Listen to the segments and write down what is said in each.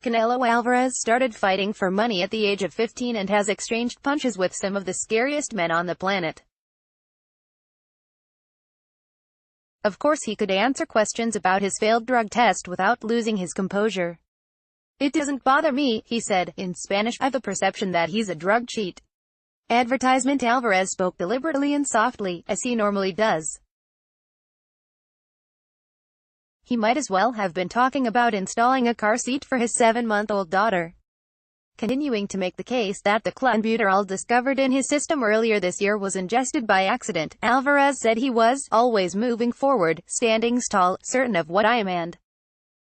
Canelo Alvarez started fighting for money at the age of 15 and has exchanged punches with some of the scariest men on the planet. Of course he could answer questions about his failed drug test without losing his composure. "It doesn't bother me," he said, in Spanish. "I've the perception that he's a drug cheat." Advertisement. Alvarez spoke deliberately and softly, as he normally does. He might as well have been talking about installing a car seat for his 7-month-old daughter. Continuing to make the case that the clenbuterol discovered in his system earlier this year was ingested by accident, Alvarez said he was always moving forward, standing tall, certain of what I am and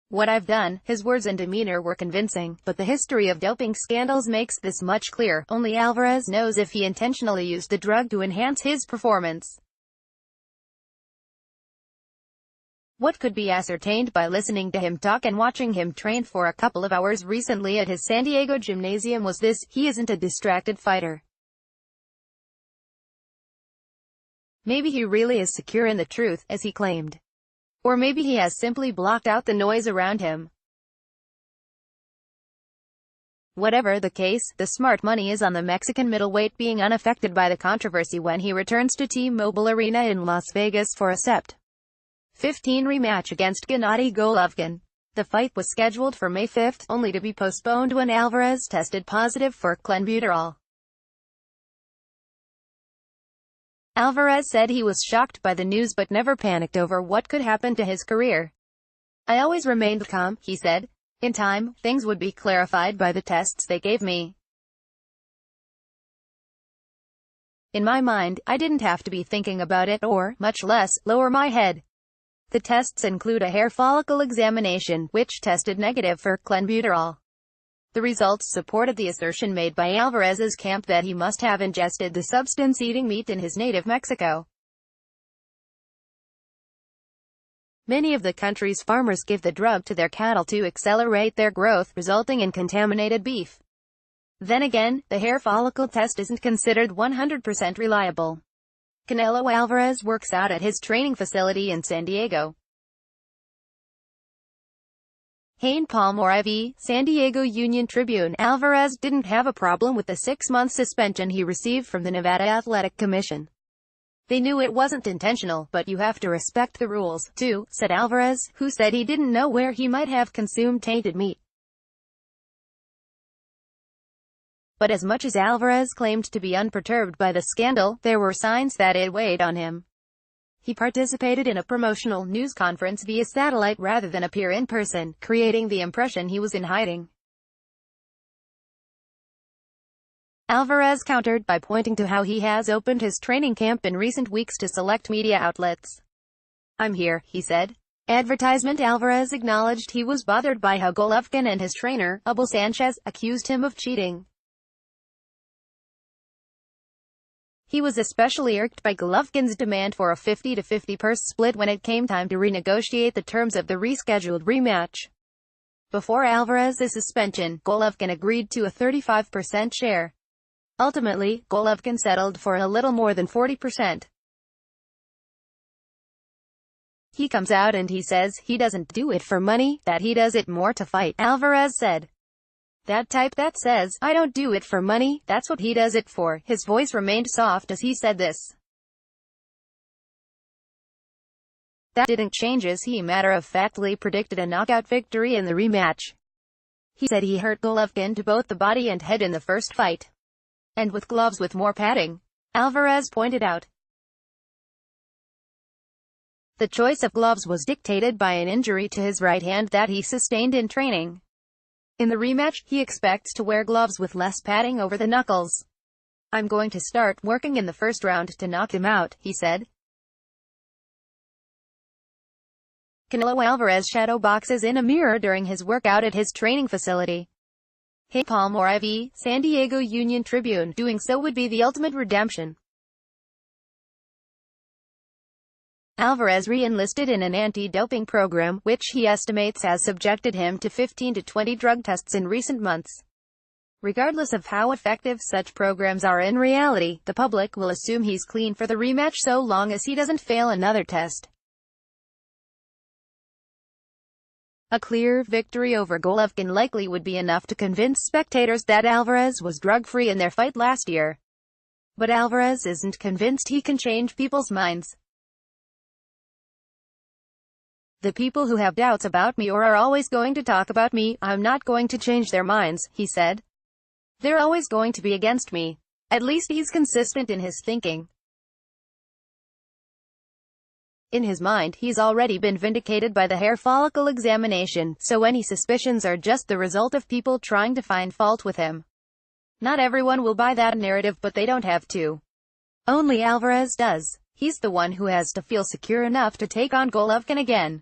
what I've done. His words and demeanor were convincing, but the history of doping scandals makes this much clearer. Only Alvarez knows if he intentionally used the drug to enhance his performance. What could be ascertained by listening to him talk and watching him train for a couple of hours recently at his San Diego gymnasium was this: he isn't a distracted fighter. Maybe he really is secure in the truth, as he claimed. Or maybe he has simply blocked out the noise around him. Whatever the case, the smart money is on the Mexican middleweight being unaffected by the controversy when he returns to T-Mobile Arena in Las Vegas for a Sept. 15 rematch against Gennady Golovkin. The fight was scheduled for May 5, only to be postponed when Alvarez tested positive for clenbuterol. Alvarez said he was shocked by the news but never panicked over what could happen to his career. "I always remained calm," he said. "In time, things would be clarified by the tests they gave me. In my mind, I didn't have to be thinking about it or, much less, lower my head." The tests include a hair follicle examination, which tested negative for clenbuterol. The results supported the assertion made by Alvarez's camp that he must have ingested the substance eating meat in his native Mexico. Many of the country's farmers give the drug to their cattle to accelerate their growth, resulting in contaminated beef. Then again, the hair follicle test isn't considered 100% reliable. Canelo Alvarez works out at his training facility in San Diego. Hain Palmer IV, San Diego Union-Tribune. Alvarez didn't have a problem with the 6-month suspension he received from the Nevada Athletic Commission. "They knew it wasn't intentional, but you have to respect the rules, too," said Alvarez, who said he didn't know where he might have consumed tainted meat. But as much as Alvarez claimed to be unperturbed by the scandal, there were signs that it weighed on him. He participated in a promotional news conference via satellite rather than appear in person, creating the impression he was in hiding. Alvarez countered by pointing to how he has opened his training camp in recent weeks to select media outlets. "I'm here," he said. Advertisement. Alvarez acknowledged he was bothered by how Golovkin and his trainer, Abel Sanchez, accused him of cheating. He was especially irked by Golovkin's demand for a 50-50 purse split when it came time to renegotiate the terms of the rescheduled rematch. Before Alvarez's suspension, Golovkin agreed to a 35% share. Ultimately, Golovkin settled for a little more than 40%. "He comes out and he says he doesn't do it for money, that he does it more to fight," Alvarez said. "That type that says, I don't do it for money, that's what he does it for." His voice remained soft as he said this. That didn't change as he matter-of-factly predicted a knockout victory in the rematch. He said he hurt Golovkin to both the body and head in the first fight. And with gloves with more padding, Alvarez pointed out. The choice of gloves was dictated by an injury to his right hand that he sustained in training. In the rematch, he expects to wear gloves with less padding over the knuckles. "I'm going to start working in the first round to knock him out," he said. Canelo Alvarez shadow boxes in a mirror during his workout at his training facility. Hain Palmer IV, San Diego Union-Tribune. Doing so would be the ultimate redemption. Alvarez re-enlisted in an anti-doping program, which he estimates has subjected him to 15 to 20 drug tests in recent months. Regardless of how effective such programs are in reality, the public will assume he's clean for the rematch so long as he doesn't fail another test. A clear victory over Golovkin likely would be enough to convince spectators that Alvarez was drug-free in their fight last year. But Alvarez isn't convinced he can change people's minds. "The people who have doubts about me or are always going to talk about me, I'm not going to change their minds," he said. "They're always going to be against me." At least he's consistent in his thinking. In his mind, he's already been vindicated by the hair follicle examination, so any suspicions are just the result of people trying to find fault with him. Not everyone will buy that narrative, but they don't have to. Only Alvarez does. He's the one who has to feel secure enough to take on Golovkin again.